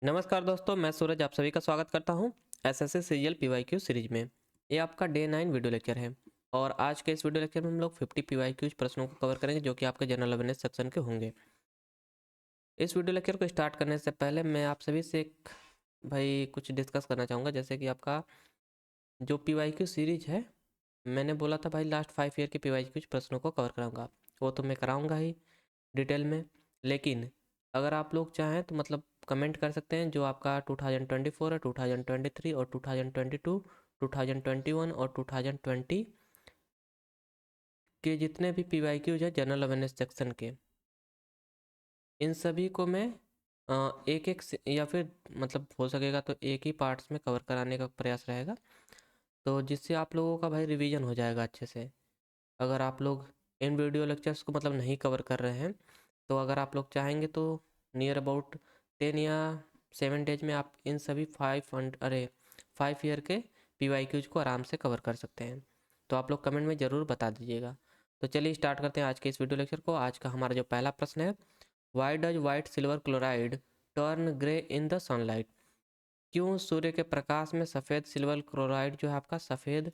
नमस्कार दोस्तों, मैं सूरज आप सभी का स्वागत करता हूं एसएससी सीजीएल पीवाईक्यू सीरीज में। ये आपका डे 9 वीडियो लेक्चर है और आज के इस वीडियो लेक्चर में हम लोग 50 पीवाईक्यूज प्रश्नों को कवर करेंगे जो कि आपके जनरल अवेयरनेस सेक्शन के होंगे। इस वीडियो लेक्चर को स्टार्ट करने से पहले मैं आप सभी से कुछ डिस्कस करना चाहूँगा। जैसे कि आपका जो पीवाईक्यू सीरीज है, मैंने बोला था भाई लास्ट 5 ईयर के पीवाईक्यूज प्रश्नों को कवर कराऊँगा, वो तो मैं कराऊँगा ही डिटेल में। लेकिन अगर आप लोग चाहें तो मतलब कमेंट कर सकते हैं जो आपका 2024 है, 2023 और 2022, 2021 और 2020 के जितने भी पीवाईक्यूज है जनरल अवेयरनेस सेक्शन के, इन सभी को मैं एक एक या फिर मतलब हो सकेगा तो एक ही पार्ट्स में कवर कराने का प्रयास रहेगा, तो जिससे आप लोगों का भाई रिवीजन हो जाएगा अच्छे से। अगर आप लोग इन वीडियो लेक्चर्स को मतलब नहीं कवर कर रहे हैं तो अगर आप लोग चाहेंगे तो नियर अबाउट 10 या 7 डेज में आप इन सभी 5 ईयर के पीवाईक्यूज को आराम से कवर कर सकते हैं। तो आप लोग कमेंट में ज़रूर बता दीजिएगा। तो चलिए स्टार्ट करते हैं आज के इस वीडियो लेक्चर को। आज का हमारा जो पहला प्रश्न है, why does white silver chloride turn grey in the sunlight? क्यों सूर्य के प्रकाश में सफ़ेद सिल्वर क्लोराइड जो है आपका सफ़ेद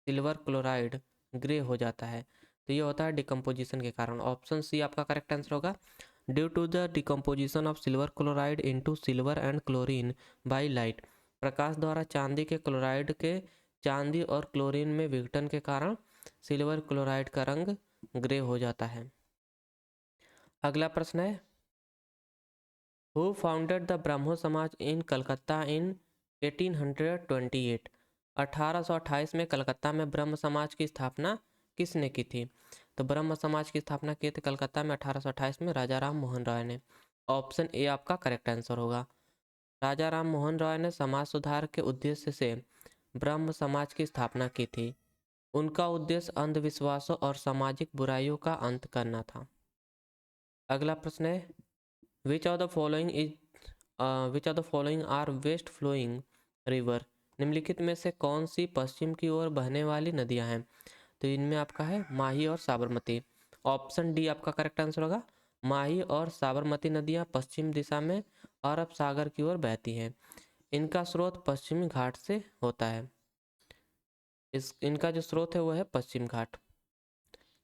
सिल्वर क्लोराइड ग्रे हो जाता है? तो ये होता है डिकम्पोजिशन के कारण। ऑप्शन सी आपका करेक्ट आंसर होगा। Due to the decomposition of silver chloride into silver and chlorine by light, प्रकाश द्वारा चांदी के क्लोराइड के चांदी और क्लोरीन में विघटन के कारण सिल्वर क्लोराइड का रंग ग्रे हो जाता है। अगला प्रश्न है, हु फाउंडेड द ब्रह्मो समाज इन कलकत्ता इन 1828? 1828 में कलकत्ता में ब्रह्म समाज की स्थापना किसने की थी? तो ब्रह्म समाज की स्थापना की थी कलकत्ता में 1828 में राजा राम मोहन राय ने। ऑप्शन ए आपका करेक्ट आंसर होगा। राजा राम मोहन राय ने समाज सुधार के उद्देश्य से ब्रह्म समाज की स्थापना की थी। उनका उद्देश्य अंधविश्वासों और सामाजिक बुराइयों का अंत करना था। अगला प्रश्न है, which of the following is which of the following are west flowing river? निम्नलिखित में से कौन सी पश्चिम की ओर बहने वाली नदियां हैं? तो इनमें आपका है माही और साबरमती। ऑप्शन डी आपका करेक्ट आंसर होगा। माही और साबरमती नदियां पश्चिम दिशा में अरब सागर की ओर बहती हैं। इनका स्रोत पश्चिमी घाट से होता है। इनका जो स्रोत है वो है पश्चिम घाट।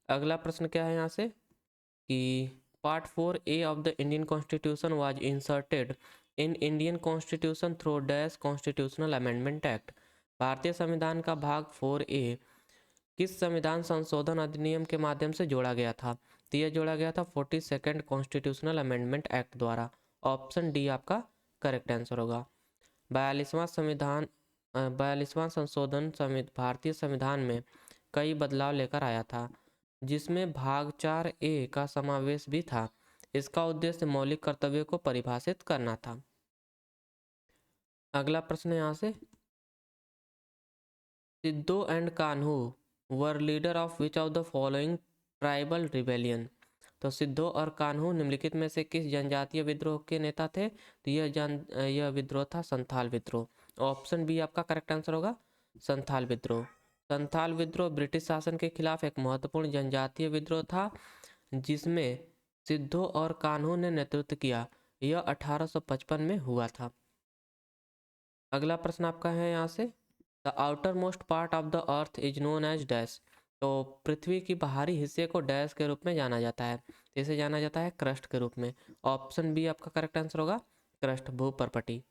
अगला प्रश्न क्या है यहाँ से कि part 4A of the Indian constitution was inserted in Indian constitution through dash constitutional amendment act? भारतीय संविधान का भाग 4A किस संविधान संशोधन अधिनियम के माध्यम से जोड़ा गया था? तो यह जोड़ा गया था 42nd कॉन्स्टिट्यूशनल अमेंडमेंट एक्ट द्वारा। ऑप्शन डी आपका करेक्ट आंसर होगा। 42वां संशोधन भारतीय संविधान में कई बदलाव लेकर आया था, जिसमें भाग 4A का समावेश भी था। इसका उद्देश्य मौलिक कर्तव्यों को परिभाषित करना था। अगला प्रश्न है यहाँ से, Sidhu and Kanhu were leader of which of the following tribal rebellion? तो सिद्धू और कान्हू निम्नलिखित में से किस जनजातीय विद्रोह के नेता थे? तो यह विद्रोह था संथाल विद्रोह। ऑप्शन बी आपका करेक्ट आंसर होगा, संथाल विद्रोह। संथाल विद्रोह ब्रिटिश शासन के खिलाफ एक महत्वपूर्ण जनजातीय विद्रोह था जिसमें सिद्धू और कान्हू ने नेतृत्व किया। यह 1855 में हुआ था। अगला प्रश्न आपका है यहाँ से, the outermost part of the earth is known as dash? तो पृथ्वी की बाहरी हिस्से को डैश के रूप में जाना जाता है। इसे जाना जाता है क्रस्ट के रूप में। ऑप्शन बी आपका करेक्ट आंसर होगा, क्रस्ट भूपर्पटी।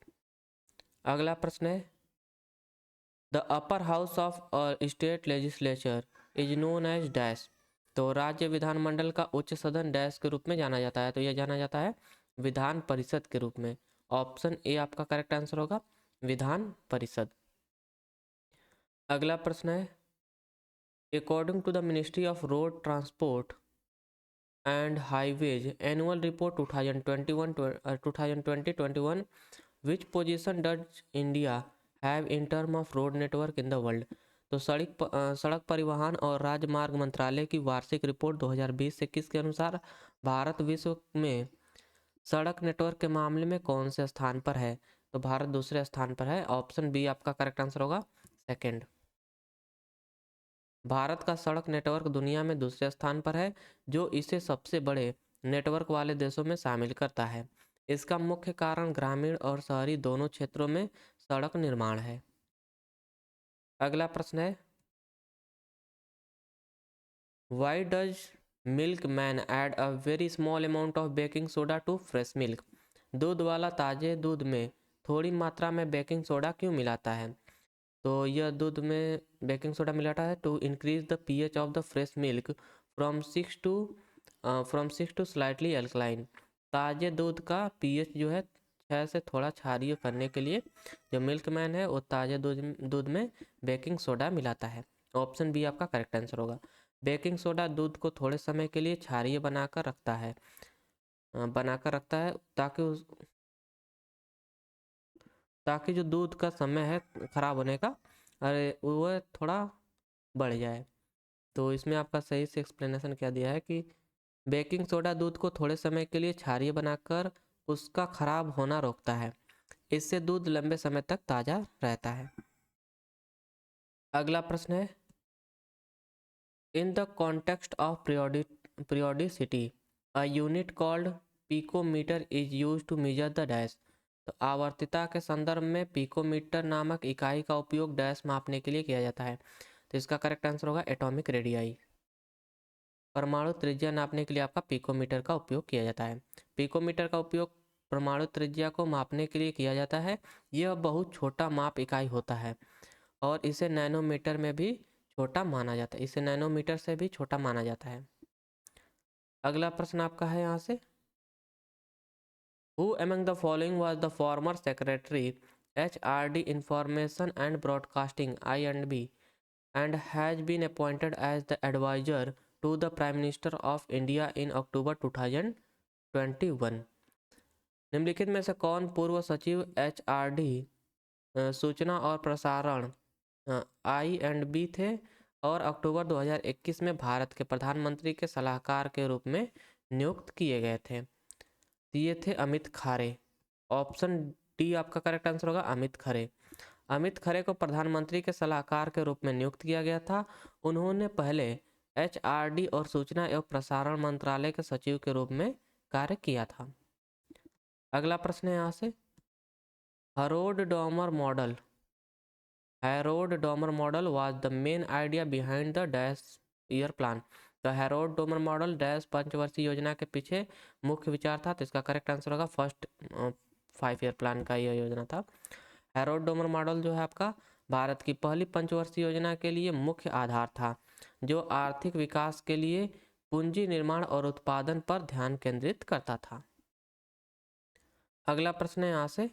अगला प्रश्न है, the upper house of state legislature is known as dash? तो राज्य विधानमंडल का उच्च सदन डैश के रूप में जाना जाता है। तो यह जाना जाता है विधान परिषद के रूप में। ऑप्शन ए आपका करेक्ट आंसर होगा, विधान परिषद। अगला प्रश्न है, according to the ministry of road transport and highways annual report 2020-21 which position does India have in term of road network in the world? तो सड़क परिवहन और राजमार्ग मंत्रालय की वार्षिक रिपोर्ट 2020 से किसके अनुसार भारत विश्व में सड़क नेटवर्क के मामले में कौन से स्थान पर है? तो भारत दूसरे स्थान पर है। ऑप्शन बी आपका करेक्ट आंसर होगा, सेकंड। भारत का सड़क नेटवर्क दुनिया में दूसरे स्थान पर है, जो इसे सबसे बड़े नेटवर्क वाले देशों में शामिल करता है। इसका मुख्य कारण ग्रामीण और शहरी दोनों क्षेत्रों में सड़क निर्माण है। अगला प्रश्न है, why does milkman add a very small amount of baking soda to fresh milk? दूध वाला ताजे दूध में थोड़ी मात्रा में बेकिंग सोडा क्यों मिलाता है? तो यह दूध में बेकिंग सोडा मिलाता है to increase the pH of the fresh milk from six to slightly alkaline. ताजे दूध का पीएच जो है 6 से थोड़ा क्षारीय करने के लिए जो मिल्कमैन है वो ताजे दूध में बेकिंग सोडा मिलाता है। ऑप्शन बी आपका करेक्ट आंसर होगा। बेकिंग सोडा दूध को थोड़े समय के लिए क्षारीय बनाकर रखता है ताकि जो दूध का समय है खराब होने का अरे वो थोड़ा बढ़ जाए। तो इसमें आपका सही से एक्सप्लेनेशन क्या दिया है कि बेकिंग सोडा दूध को थोड़े समय के लिए क्षारीय बनाकर उसका खराब होना रोकता है। इससे दूध लंबे समय तक ताज़ा रहता है। अगला प्रश्न है, in the context of periodicity a unit called picometre is use to measure the dash. तो आवर्तिता के संदर्भ में पिकोमीटर नामक इकाई का उपयोग डैश मापने के लिए किया जाता है। तो इसका करेक्ट आंसर होगा एटॉमिक रेडियाई। परमाणु त्रिज्या नापने के लिए आपका पिकोमीटर का उपयोग किया जाता है। पिकोमीटर का उपयोग परमाणु त्रिज्या को मापने के लिए किया जाता है। यह बहुत छोटा माप इकाई होता है और इसे नैनोमीटर में भी छोटा माना जाता है। इसे नैनोमीटर से भी छोटा माना जाता है। अगला प्रश्न आपका है यहाँ से, who among the following was the former secretary HRD Information and Broadcasting I&B and has been appointed as the advisor to the Prime Minister of India in October 2021? निम्नलिखित में से कौन पूर्व सचिव HRD सूचना और प्रसारण I&B थे और अक्टूबर 2021 में भारत के प्रधानमंत्री के सलाहकार के रूप में नियुक्त किए गए थे? ये थे अमित खरे। ऑप्शन डी आपका करेक्ट आंसर होगा, अमित खरे। अमित खरे को प्रधानमंत्री के सलाहकार के रूप में नियुक्त किया गया था। उन्होंने पहले HRD और सूचना एवं प्रसारण मंत्रालय के सचिव के रूप में कार्य किया था। अगला प्रश्न है यहाँ से, Harold Domar model was the main idea behind the dash year plan. तो हैरोल्ड डोमर मॉडल डैश पंचवर्षीय योजना के पीछे मुख्य विचार था। तो इसका करेक्ट आंसर होगा फर्स्ट 5 ईयर प्लान का यह योजना था। हैरोल्ड डोमर मॉडल जो है आपका भारत की पहली पंचवर्षीय योजना के लिए मुख्य आधार था, जो आर्थिक विकास के लिए पूंजी निर्माण और उत्पादन पर ध्यान केंद्रित करता था। अगला प्रश्न है यहाँ से,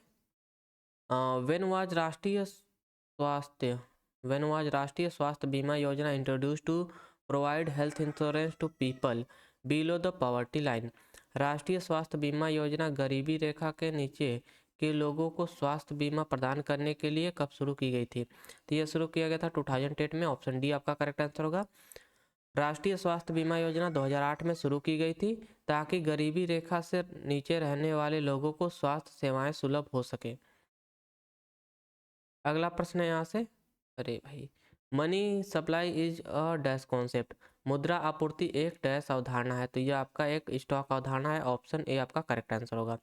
व्हेन वाज राष्ट्रीय स्वास्थ्य बीमा योजना introduce to provide health insurance to people below the poverty line. राष्ट्रीय स्वास्थ्य बीमा योजना गरीबी रेखा के नीचे के लोगों को स्वास्थ्य बीमा प्रदान करने के लिए कब शुरू की गई थी? तो यह शुरू किया गया था 2008 में। ऑप्शन डी आपका करेक्ट आंसर होगा। राष्ट्रीय स्वास्थ्य बीमा योजना 2008 में शुरू की गई थी ताकि गरीबी रेखा से नीचे रहने वाले लोगों को स्वास्थ्य सेवाएं सुलभ हो सके। अगला प्रश्न है यहाँ से, अरे भाई, money supply is a dash concept. मुद्रा आपूर्ति एक डैश अवधारणा है। तो यह आपका एक स्टॉक अवधारणा है। ऑप्शन ए आपका करेक्ट आंसर होगा।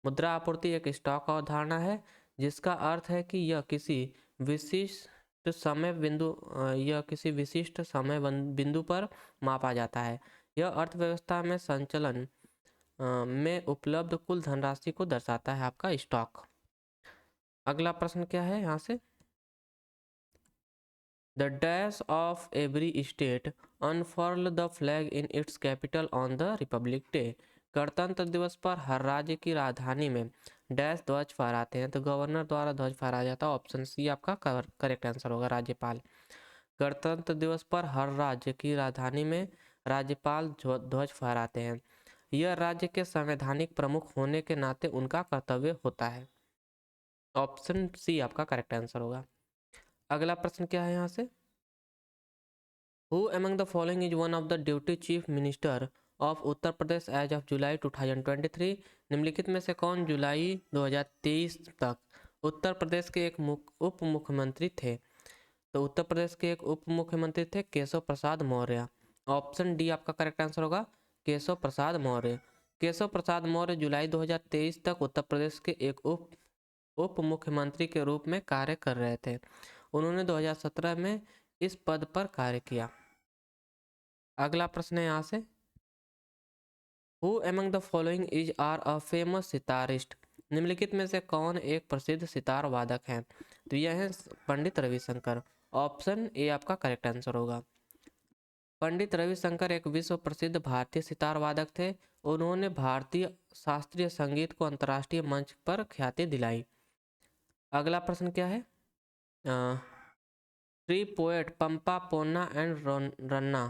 मुद्रा आपूर्ति एक स्टॉक अवधारणा है जिसका अर्थ है कि यह किसी विशिष्ट समय बिंदु पर मापा जाता है। यह अर्थव्यवस्था में संचलन में उपलब्ध कुल धनराशि को दर्शाता है, आपका स्टॉक। अगला प्रश्न क्या है यहाँ से, the dash of every state unfurl the flag in its capital on the Republic Day. गणतंत्र दिवस पर हर राज्य की राजधानी में डैश ध्वज फहराते हैं। तो गवर्नर द्वारा ध्वज फहराया जाता है। ऑप्शन सी आपका करेक्ट आंसर होगा, राज्यपाल। गणतंत्र दिवस पर हर राज्य की राजधानी में राज्यपाल ध्वज फहराते हैं। यह राज्य के संवैधानिक प्रमुख होने के नाते उनका कर्तव्य होता है। ऑप्शन सी आपका करेक्ट आंसर होगा। अगला प्रश्न क्या है यहाँ से, who among the following is one of the duty chief minister of Uttar Pradesh as of July 2023। निम्नलिखित में से कौन जुलाई 2023 तक उत्तर प्रदेश के एक उप मुख्यमंत्री थे? तो उत्तर प्रदेश के एक उप मुख्यमंत्री थे केशव प्रसाद मौर्य। ऑप्शन डी आपका करेक्ट आंसर होगा, केशव प्रसाद मौर्य। केशव प्रसाद मौर्य जुलाई 2023 तक उत्तर प्रदेश के एक उप मुख्यमंत्री के रूप में कार्य कर रहे थे। उन्होंने 2017 में इस पद पर कार्य किया। अगला प्रश्न है यहाँ से, who among the following is are a famous sitarist? निम्नलिखित में से कौन एक प्रसिद्ध सितार वादक है? तो यह है पंडित रविशंकर। ऑप्शन ए आपका करेक्ट आंसर होगा। पंडित रविशंकर एक विश्व प्रसिद्ध भारतीय सितार वादक थे। उन्होंने भारतीय शास्त्रीय संगीत को अंतर्राष्ट्रीय मंच पर ख्याति दिलाई। अगला प्रश्न क्या है, three poet Pampa, Ponna and Ranna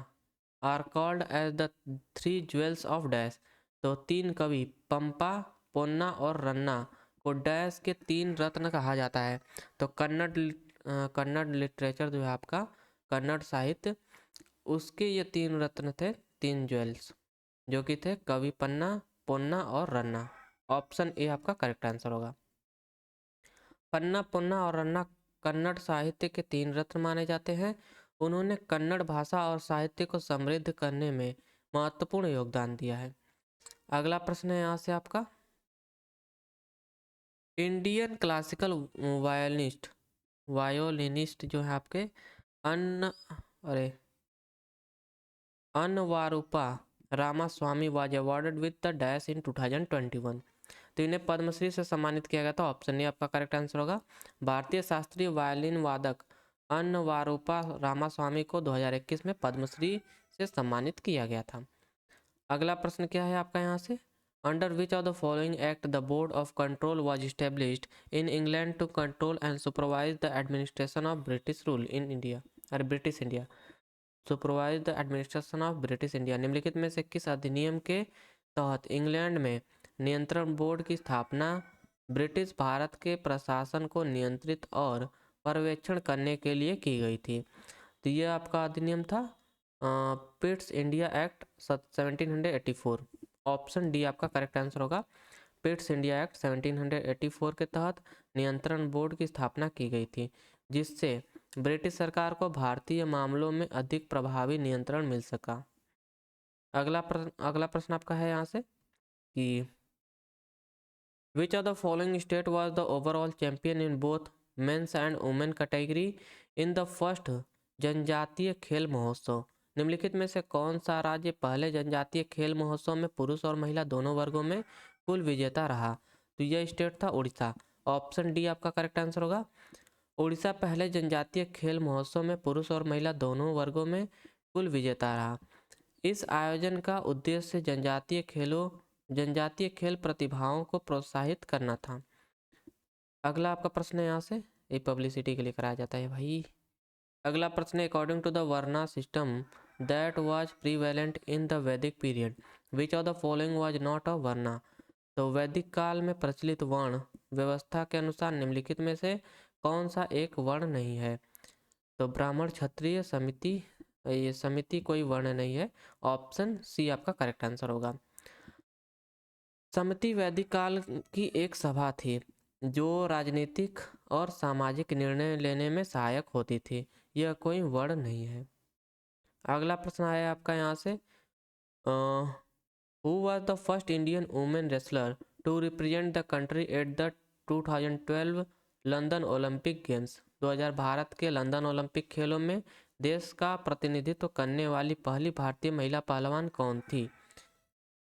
are called as the three jewels of dash. तो तीन कवि पंपा, पोन्ना और रन्ना को डैश के तीन रत्न कहा जाता है। तो कन्नड़ लिटरेचर जो है आपका, कन्नड़ साहित्य, उसके ये तीन रत्न थे, तीन ज्वेल्स, जो कि थे कवि पन्ना, पोन्ना और रन्ना। ऑप्शन ए आपका करेक्ट आंसर होगा। पन्ना, पोन्ना और रन्ना कन्नड़ साहित्य के तीन रत्न माने जाते हैं। उन्होंने कन्नड़ भाषा और साहित्य को समृद्ध करने में महत्वपूर्ण योगदान दिया है। अगला प्रश्न है यहाँ से आपका, इंडियन क्लासिकल वायोलिनिस्ट जो है आपके अन्वारूपा Ramaswamy was awarded with the dash in 2021। तो इन्हें पद्मश्री से सम्मानित किया गया था। ऑप्शन ए आपका करेक्ट आंसर होगा। भारतीय शास्त्रीय वायलिन वादक अन्वारूपा रामास्वामी को 2021 में पद्मश्री से सम्मानित किया गया था। अगला प्रश्न क्या है आपका यहाँ से, under which of the following act the board of control was established in England to control and supervise the administration of British rule in India, और British India, supervise the administration of British India. निम्नलिखित में से किस अधिनियम के तहत England में नियंत्रण बोर्ड की स्थापना ब्रिटिश भारत के प्रशासन को नियंत्रित और पर्यवेक्षण करने के लिए की गई थी? तो यह आपका अधिनियम था Pitt's India act 1784। Option D आपका करेक्ट आंसर होगा। पिट्स इंडिया एक्ट 1784 के तहत नियंत्रण बोर्ड की स्थापना की गई थी, जिससे ब्रिटिश सरकार को भारतीय मामलों में अधिक प्रभावी नियंत्रण मिल सका। अगला प्रश्न आपका है यहाँ से कि which of the following state was the overall champion in both men's and women category in the first जनजातीय खेल महोत्सव? निम्नलिखित में से कौन सा राज्य पहले जनजातीय खेल महोत्सव में पुरुष और महिला दोनों वर्गों में कुल विजेता रहा? तो यह स्टेट था उड़ीसा। ऑप्शन डी आपका करेक्ट आंसर होगा। उड़ीसा पहले जनजातीय खेल महोत्सव में पुरुष और महिला दोनों वर्गों में कुल विजेता रहा। इस आयोजन का उद्देश्य जनजातीय खेल प्रतिभाओं को प्रोत्साहित करना था। अगला आपका प्रश्न है यहाँ से, ये पब्लिसिटी के लिए कराया जाता है भाई। अगला प्रश्न है, according to the varna system that was prevalent in the Vedic period which of the following was not a varna? तो वैदिक काल में प्रचलित वर्ण व्यवस्था के अनुसार निम्नलिखित में से कौन सा एक वर्ण नहीं है? तो ब्राह्मण, क्षत्रिय, समिति, ये समिति कोई वर्ण नहीं है। ऑप्शन सी आपका करेक्ट आंसर होगा। समिति वैदिक काल की एक सभा थी जो राजनीतिक और सामाजिक निर्णय लेने में सहायक होती थी। यह कोई वर्ण नहीं है। अगला प्रश्न आया आपका यहाँ से, who was the first Indian women wrestler to represent the country at the 2012 London Olympic games? 2000 Bharat के लंदन ओलंपिक खेलों में देश का प्रतिनिधित्व करने वाली पहली भारतीय महिला पहलवान कौन थी?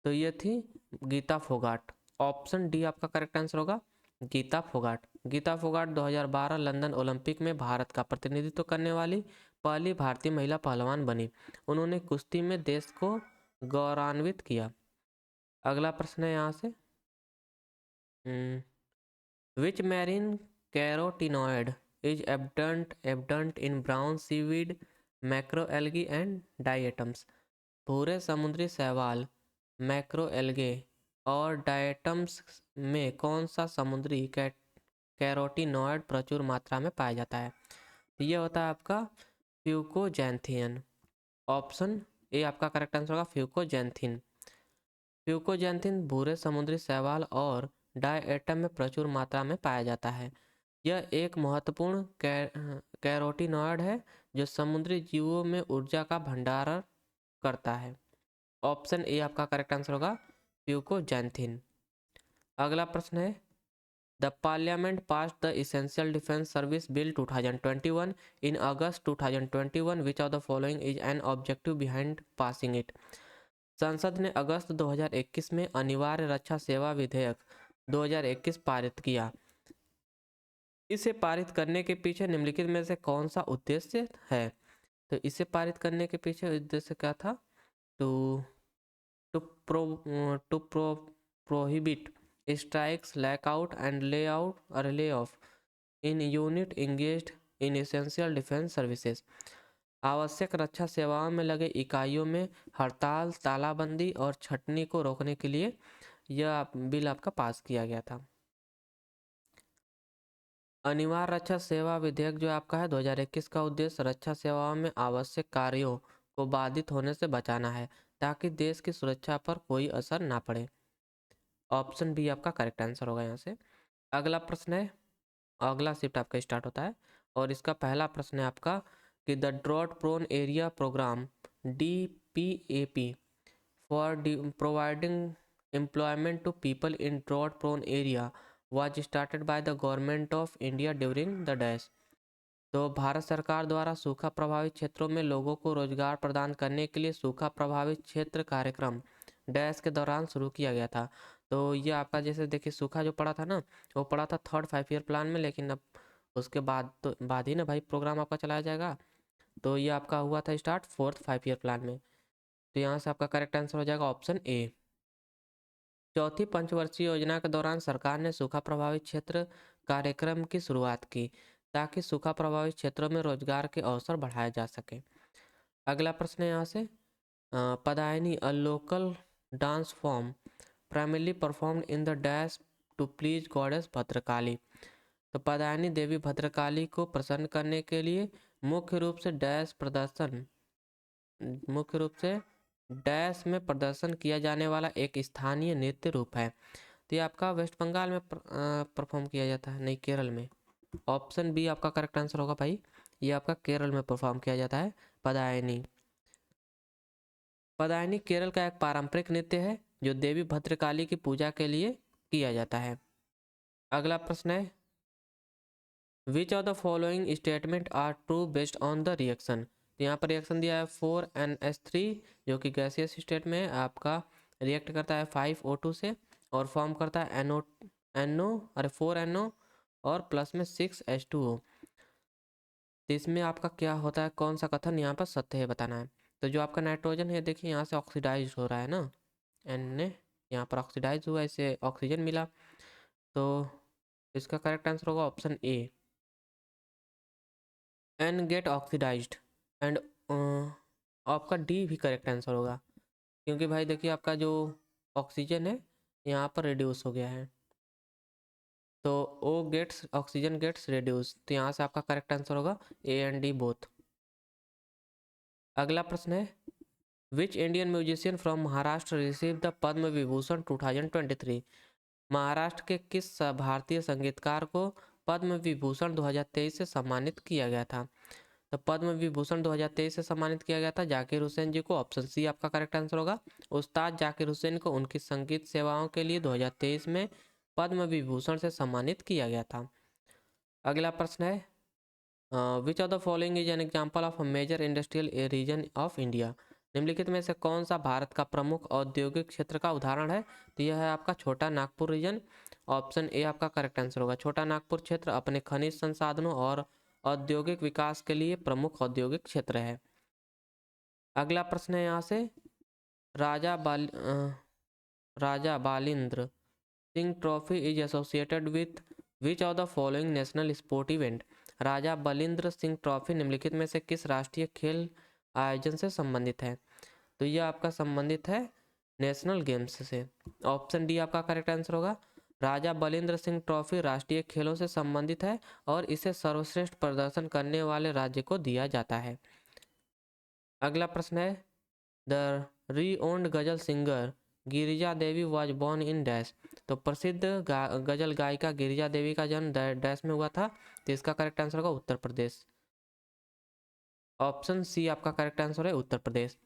तो ये थी गीता फोगाट। ऑप्शन डी आपका करेक्ट आंसर होगा, गीता फोगाट। गीता फोगाट 2012 लंदन ओलंपिक में भारत का प्रतिनिधित्व करने वाली पहली भारतीय महिला पहलवान बनी। उन्होंने कुश्ती में देश को गौरवान्वित किया। अगला प्रश्न है यहाँ से, which marine carotenoid is abundant in brown seaweed, macroalgae and diatoms? भूरे समुद्री शैवाल, मैक्रोएल्गे और डायटम्स में कौन सा समुद्री कैरोटिनॉइड प्रचुर मात्रा में पाया जाता है? यह होता है आपका फ्यूकोजैंथियन। ऑप्शन ए आपका करेक्ट आंसर होगा, फ्यूकोजैंथिन। फ्यूकोजैंथिन भूरे समुद्री शैवाल और डायटम में प्रचुर मात्रा में पाया जाता है। यह एक महत्वपूर्ण कैरोटिनॉइड है जो समुद्री जीवों में ऊर्जा का भंडारण करता है। ऑप्शन ए आपका करेक्ट आंसर होगा, प्यूको जैनथिन। अगला प्रश्न है the parliament pass the essential defence service bill 2021 in August 2021 which of the following is an objective behind passing it. संसद ने अगस्त 2021 में अनिवार्य रक्षा सेवा विधेयक 2021 पारित किया। इसे पारित करने के पीछे निम्नलिखित में से कौन सा उद्देश्य है? तो इसे पारित करने के पीछे उद्देश्य क्या था? To to pro to pro prohibit strikes, lockout and lay off in unit engaged in essential defence services. आवश्यक रक्षा सेवाओं में लगे इकाइयों में हड़ताल, तालाबंदी और छटनी को रोकने के लिए यह बिल आपका पास किया गया था। अनिवार्य रक्षा सेवा विधेयक जो आपका है 2021 का उद्देश्य रक्षा सेवाओं में आवश्यक कार्यों को बाधित होने से बचाना है ताकि देश की सुरक्षा पर कोई असर ना पड़े। ऑप्शन बी आपका करेक्ट आंसर होगा यहाँ से। अगला प्रश्न है, अगला शिफ्ट आपका स्टार्ट होता है और इसका पहला प्रश्न है आपका कि the drought prone area programme DPAP for providing employment to people in drought prone area was started by the government of India during the dash। तो भारत सरकार द्वारा सूखा प्रभावित क्षेत्रों में लोगों को रोजगार प्रदान करने के लिए सूखा प्रभावित क्षेत्र कार्यक्रम डैश के दौरान शुरू किया गया था। तो ये आपका जैसे देखिए सूखा जो पड़ा था ना वो पड़ा था 3rd 5 ईयर प्लान में, लेकिन अब उसके बाद ही ना भाई प्रोग्राम आपका चलाया जाएगा। तो ये आपका हुआ था स्टार्ट 4th 5 ईयर प्लान में। तो यहाँ से आपका करेक्ट आंसर हो जाएगा ऑप्शन ए। चौथी पंचवर्षीय योजना के दौरान सरकार ने सूखा प्रभावित क्षेत्र कार्यक्रम की शुरुआत की ताकि सूखा प्रभावित क्षेत्रों में रोजगार के अवसर बढ़ाए जा सके। अगला प्रश्न है यहाँ से Padayani a local dance form primarily performed in the dash to please goddess Bhadrakali. तो पदायनी देवी भद्रकाली को प्रसन्न करने के लिए मुख्य रूप से डैश में प्रदर्शन किया जाने वाला एक स्थानीय नृत्य रूप है। तो ये आपका वेस्ट बंगाल में परफॉर्म किया जाता है, नहीं केरल में। ऑप्शन बी आपका करेक्ट आंसर होगा भाई, ये आपका केरल में परफॉर्म किया जाता है पदायनी। पदायनी केरल का एक पारंपरिक नृत्य है जो देवी भद्रकाली की पूजा के लिए किया जाता है। अगला प्रश्न है which of the following statement are true based on the reaction. तो यहाँ पर रिएक्शन दिया है 4NH3 जो कि गैसियस स्टेट में आपका रिएक्ट करता है 5O2 से और फॉर्म करता है NO 4NO और प्लस में 6H2O। तो इसमें आपका क्या होता है, कौन सा कथन यहाँ पर सत्य है बताना है। तो जो आपका नाइट्रोजन है देखिए यहाँ से ऑक्सीडाइज हो रहा है ना, N यहाँ पर ऑक्सीडाइज हुआ, इसे ऑक्सीजन मिला। तो इसका करेक्ट आंसर होगा option A N get oxidised and आपका डी भी करेक्ट आंसर होगा क्योंकि भाई देखिए आपका जो ऑक्सीजन है यहाँ पर रिड्यूस हो गया है तो ऑक्सीजन गेट्स रिड्यूस। तो यहाँ से आपका करेक्ट आंसर होगा ए एंड डी बोथ। अगला प्रश्न है which Indian musician from Maharashtra receive the Padma Vibhushan 2023। Maharashtra के किस भारतीय संगीतकार को पद्म विभूषण 2023 से सम्मानित किया गया था। तो पद्म विभूषण 2023 से सम्मानित किया गया था जाकिर हुसैन जी को। ऑप्शन सी आपका करेक्ट आंसर होगा। उस्ताद जाकिर हुसैन को उनकी संगीत सेवाओं के लिए 2023 में पद्म विभूषण से सम्मानित किया गया था। अगला प्रश्न है which of the following is an example of a major industrial region of India. निम्नलिखित में से कौन सा भारत का प्रमुख औद्योगिक क्षेत्र का उदाहरण है। तो यह है आपका छोटा नागपुर रीजन। ऑप्शन ए आपका करेक्ट आंसर होगा। छोटा नागपुर क्षेत्र अपने खनिज संसाधनों और औद्योगिक विकास के लिए प्रमुख औद्योगिक क्षेत्र है। अगला प्रश्न है यहाँ से Raja Balindra Singh trophy is associated with which of the following national sport event. Raja Balindra Singh trophy निम्नलिखित में से किस राष्ट्रीय खेल आयोजन से संबंधित है। तो यह आपका संबंधित है नेशनल गेम्स से। ऑप्शन डी आपका करेक्ट आंसर होगा। राजा बलिंद्र सिंह ट्रॉफी राष्ट्रीय खेलों से संबंधित है और इसे सर्वश्रेष्ठ प्रदर्शन करने वाले राज्य को दिया जाता है। अगला प्रश्न है द री-ओन्ड गजल singer Girija Devi was born in dash. तो प्रसिद्ध गजल गायिका गिरिजा देवी का जन्म डैश में हुआ था। तो इसका करेक्ट आंसर होगा उत्तर प्रदेश। ऑप्शन सी आपका करेक्ट आंसर है उत्तर प्रदेश।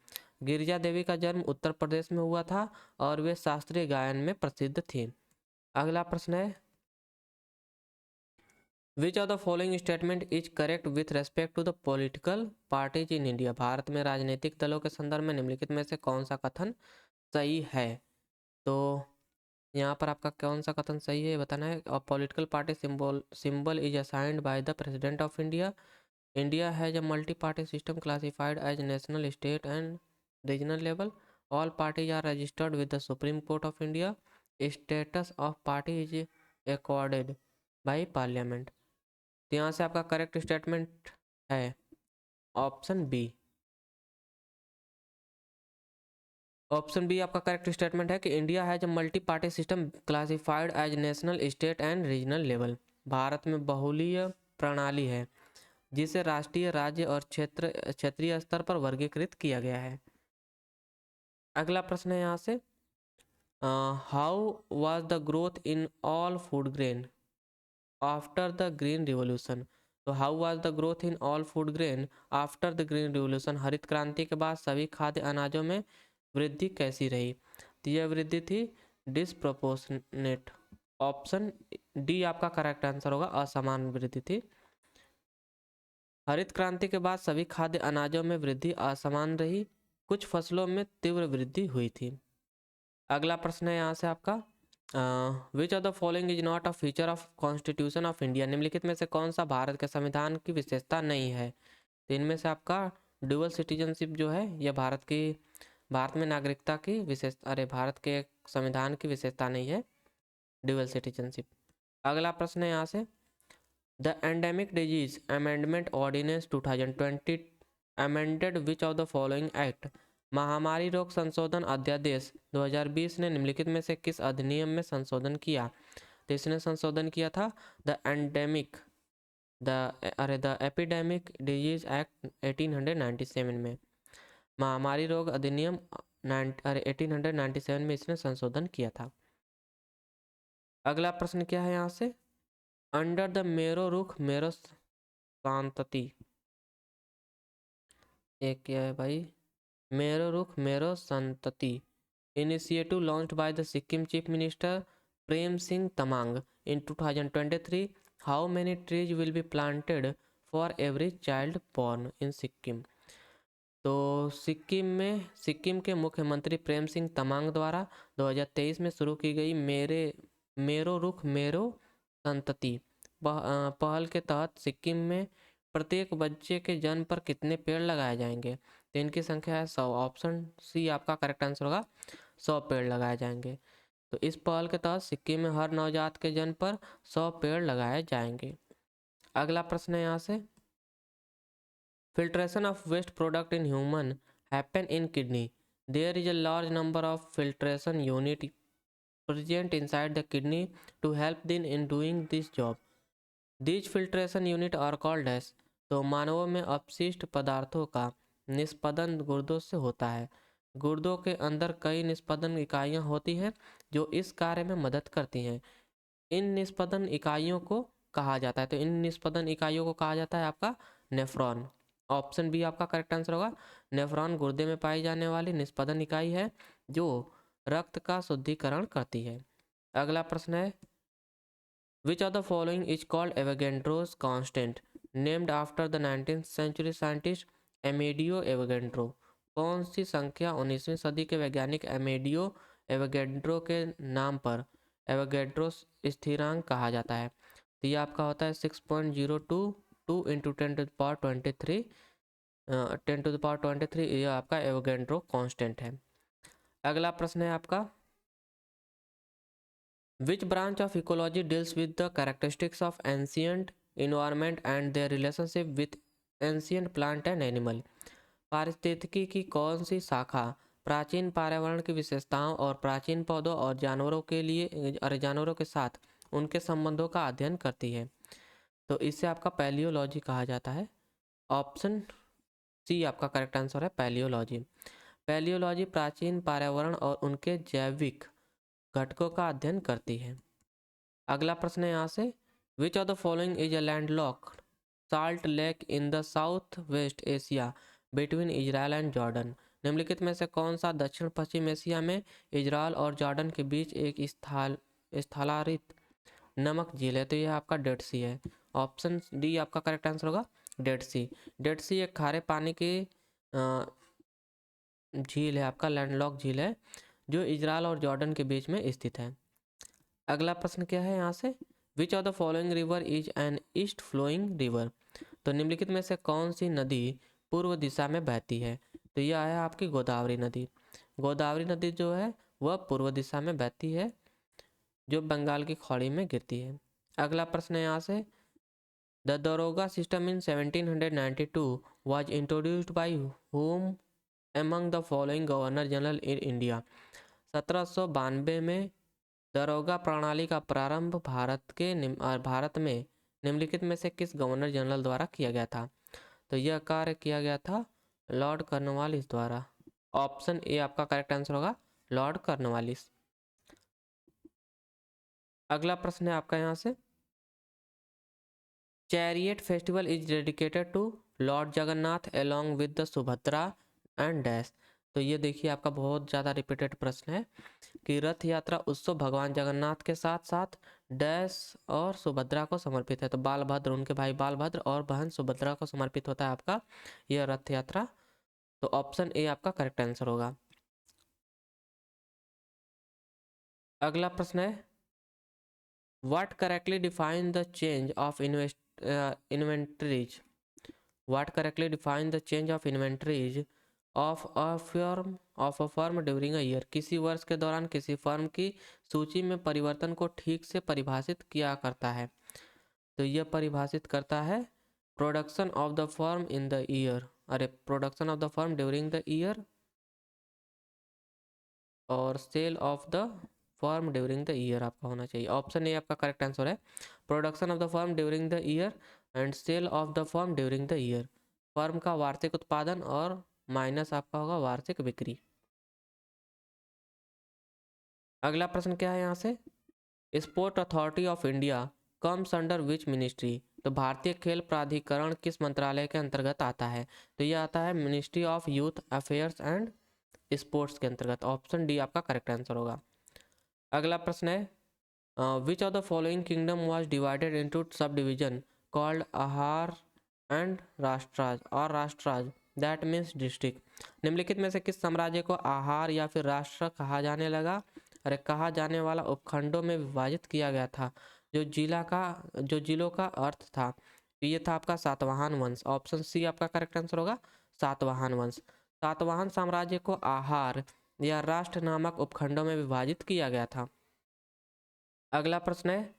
गिरिजा देवी का जन्म उत्तर प्रदेश में हुआ था और वे शास्त्रीय गायन में प्रसिद्ध थी। अगला प्रश्न है, which of the following statement is correct with respect to the political parties in India. Bharat में राजनीतिक दलों के संदर्भ में निम्नलिखित में से कौन सा कथन सही है। तो यहाँ पर आपका कौन सा कथन सही है बताना है। और political party symbol is assigned by the president of India. India has a multi party system classified as national, state and regional level. All parties are registered with the supreme court of India. Status of party is accorded by parliament. तो यहाँ से आपका correct statement है option B. Option B आपका correct statement है कि India has a multi party system classified as national, state and regional level. Bharat में बहुलीय प्रणाली है जिसे राष्ट्रीय, राज्य और क्षेत्रीय स्तर पर वर्गीकृत किया गया है। अगला प्रश्न है यहाँ से, how was the growth in all food grain after the green revolution. तो how was the growth in all food grain after the green revolution. हरित क्रांति के बाद सभी खाद्य अनाजों में वृद्धि कैसी रही। तो यह वृद्धि थी डिसप्रोपोर्शनेट। ऑप्शन डी आपका करेक्ट आंसर होगा, असमान वृद्धि थी। हरित क्रांति के बाद सभी खाद्य अनाजों में वृद्धि असमान रही, कुछ फसलों में तीव्र वृद्धि हुई थी। अगला प्रश्न है यहाँ से आपका, विच of the following is not a feature of constitution of India. निम्नलिखित में से कौन सा भारत के संविधान की विशेषता नहीं है। तो इनमें से आपका ड्यूअल सिटीजनशिप जो है यह भारत में नागरिकता की विशेषता, भारत के संविधान की विशेषता नहीं है ड्यूअल सिटीजनशिप। अगला प्रश्न है यहाँ से, the endemic disease amendment ordinance 2020 amended which of the following act. महामारी रोग संशोधन अध्यादेश 2020 ने निम्नलिखित में से किस अधिनियम में संशोधन किया। तो इसने संशोधन किया था द एपिडेमिक डिजीज एक्ट 1897 में। महामारी रोग अधिनियम 1897 में इसने संशोधन किया था। अगला प्रश्न क्या है यहाँ से, अंडर द मेरो रुख मेरो शांतति। एक क्या है भाई, मेरो रुख मेरो संतति initiative launched by the Sikkim chief minister Prem Singh Tamang in 2023। How many trees will be planted for every child born in Sikkim. तो सिक्किम के मुख्यमंत्री प्रेम सिंह तमांग द्वारा 2023 में शुरू की गई मेरो रुख मेरो संतति पहल के तहत सिक्किम में प्रत्येक बच्चे के जन्म पर कितने पेड़ लगाए जाएंगे। तो इनकी संख्या है 100। ऑप्शन सी आपका करेक्ट आंसर होगा, 100 पेड़ लगाए जाएंगे। तो इस पहल के तहत सिक्किम में हर नवजात के जन्म पर 100 पेड़ लगाए जाएंगे। अगला प्रश्न है यहाँ से, filtration of waste product in human happen in kidney. There is a large number of filtration unit present inside the kidney to help them in doing this job. These filtration unit are called as। तो मानवों में अपशिष्ट पदार्थों का निष्पादन गुर्दों से होता है। गुर्दों के अंदर कई निष्पादन इकाइयां होती हैं जो इस कार्य में मदद करती हैं। इन निष्पादन इकाइयों को कहा जाता है, तो इन निष्पादन इकाइयों को कहा जाता है आपका नेफ्रॉन। ऑप्शन बी आपका करेक्ट आंसर होगा, नेफ्रॉन गुर्दे में पाई जाने वाली निष्पादन इकाई है जो रक्त का शुद्धिकरण करती है। अगला प्रश्न है, which of the following is called Avogadro's constant named after the 19th century scientist Amedeo Avogadro. कौन सी संख्या 19वीं सदी के वैज्ञानिक एमेडियो एवोगेड्रो के नाम पर एवोगेड्रोस स्थिरांक कहा जाता है। तो ये आपका होता है 6.022 इंटू 10⁻23 10⁻23 ये आपका एवोगेड्रो कांस्टेंट है। अगला प्रश्न है आपका, which branch of ecology deals with the characteristics of ancient environment and their relationship with ancient plant and animal. पारिस्थितिकी की कौन सी शाखा प्राचीन पर्यावरण की विशेषताओं और प्राचीन पौधों और जानवरों के साथ उनके संबंधों का अध्ययन करती है। तो इसे आपका पैलियोलॉजी कहा जाता है। ऑप्शन सी आपका करेक्ट आंसर है, पैलियोलॉजी। पैलियोलॉजी प्राचीन पर्यावरण और उनके जैविक घटकों का अध्ययन करती है। अगला प्रश्न है यहाँ से, which of the following is a landlocked salt lake in the south west Asia between Israel and Jordan. निम्नलिखित में से कौन सा दक्षिण पश्चिम एशिया में इजरायल और जॉर्डन के बीच एक स्थलारित नमक झील है? तो यह आपका डेड सी है। ऑप्शन डी आपका करेक्ट आंसर होगा, डेड सी। डेड सी एक खारे पानी की झील है, आपका लैंडलॉक झील है, जो इजरायल और जॉर्डन के बीच में स्थित है। अगला प्रश्न क्या है यहाँ से, which of the following river is an east flowing river? तो निम्नलिखित में से कौन सी नदी पूर्व दिशा में बहती है? तो यह है आपकी गोदावरी नदी। गोदावरी नदी जो है वह पूर्व दिशा में बहती है, जो बंगाल की खाड़ी में गिरती है। अगला प्रश्न है यहाँ से, द दरोगा system in 1792 was introduced by whom among the following governor general in India? 1792 में दरोगा प्रणाली का प्रारंभ भारत में निम्नलिखित में से किस गवर्नर जनरल द्वारा किया गया था? तो यह कार्य किया गया था लॉर्ड कॉर्नवालिस द्वारा। ऑप्शन ए आपका करेक्ट आंसर होगा, लॉर्ड कॉर्नवालिस। अगला प्रश्न है आपका यहाँ से, chariot festival is dedicated to lord Jagannath along with the Subhadra and dash? तो ये देखिए आपका बहुत ज़्यादा रिपीटेड प्रश्न है कि रथ यात्रा उत्सव भगवान जगन्नाथ के साथ साथ डैश और सुभद्रा को समर्पित है। तो बालभद्र, उनके भाई बालभद्र और बहन सुभद्रा को समर्पित होता है आपका यह रथ यात्रा। तो ऑप्शन ए आपका करेक्ट आंसर होगा। अगला प्रश्न है, what correctly define the change of inventories? What correctly define the change of inventories of a firm during a year? किसी वर्ष के दौरान किसी फर्म की सूची में परिवर्तन को ठीक से परिभाषित किया करता है। तो यह परिभाषित करता है production of the firm in the year, अरे production of the firm during the year और sale of the firm during the year आपका होना चाहिए। ऑप्शन ए आपका करेक्ट आंसर है, production of the firm during the year and sale of the firm during the year. फर्म का वार्षिक उत्पादन और माइनस आपका होगा वार्षिक बिक्री। अगला प्रश्न क्या है यहाँ से, sport authority of India comes under which ministry? तो भारतीय खेल प्राधिकरण किस मंत्रालय के अंतर्गत आता है? तो यह आता है ministry of youth affairs and sports के अंतर्गत। ऑप्शन डी आपका करेक्ट आंसर होगा। अगला प्रश्न है, which of the following kingdom was divided into sub division called आहार एंड राष्ट्राज और राष्ट्राज दैट मीन्स डिस्ट्रिक्ट? निम्नलिखित में से किस साम्राज्य को आहार या फिर राष्ट्र कहा जाने लगा? अरे कहा जाने वाला उपखंडों में विभाजित किया गया था, जो जिलों का अर्थ था। तो ये था आपका सातवाहन वंश। ऑप्शन सी आपका करेक्ट आंसर होगा, सातवाहन वंश। सातवाहन साम्राज्य को आहार या राष्ट्र नामक उपखंडों में विभाजित किया गया था। अगला प्रश्न है,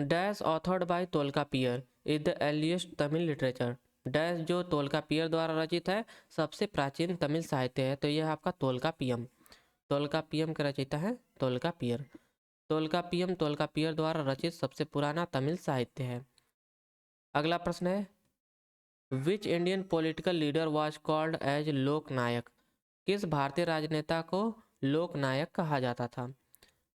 dash authored by Tolkappiyar is the earliest Tamil literature? Dash जो तोल्कापियर द्वारा रचित है सबसे प्राचीन तमिल साहित्य है। तो यह आपका तोल्कापियम। तोल्कापियम का रचयिता है तोल्कापियर। तोल्कापियर द्वारा रचित सबसे पुराना तमिल साहित्य है। अगला प्रश्न है, which Indian political leader was called as Loknayak? किस भारतीय राजनेता को लोकनायक कहा जाता था?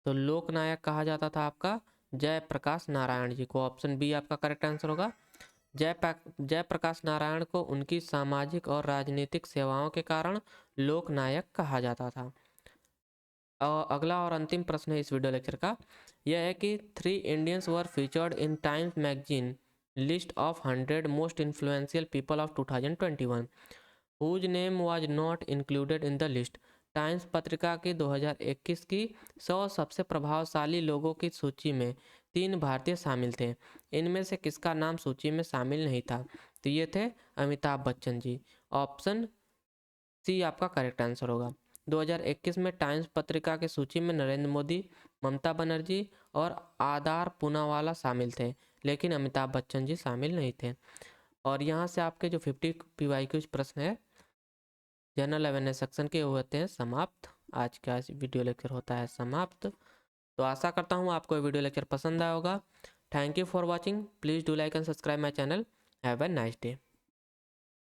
तो लोकनायक कहा जाता था आपका जयप्रकाश नारायण जी को। ऑप्शन बी आपका करेक्ट आंसर होगा, जयप्रकाश नारायण को उनकी सामाजिक और राजनीतिक सेवाओं के कारण लोकनायक कहा जाता था। अगला और अंतिम प्रश्न है इस वीडियो लेक्चर का, यह है कि 3 Indians were featured in Times magazine list of 100 most influential people of 2021 whose name was not included in the list? Times पत्रिका की 2021 की 100 सबसे प्रभावशाली लोगों की सूची में 3 भारतीय शामिल थे। इनमें से किसका नाम सूची में शामिल नहीं था? तो ये थे अमिताभ बच्चन जी। ऑप्शन सी आपका करेक्ट आंसर होगा। 2021 में टाइम्स पत्रिका की सूची में नरेंद्र मोदी, ममता बनर्जी और आदार पूनावाला शामिल थे, लेकिन अमिताभ बच्चन जी शामिल नहीं थे। और यहाँ से आपके जो 50 PYQ प्रश्न है जनरल अवेयरनेस सेक्शन के होते हैं समाप्त। आज का वीडियो लेक्चर होता है समाप्त। तो आशा करता हूँ आपको ये वीडियो लेक्चर पसंद आया होगा। Thank you for watching. Please do like and subscribe my channel. Have a nice day.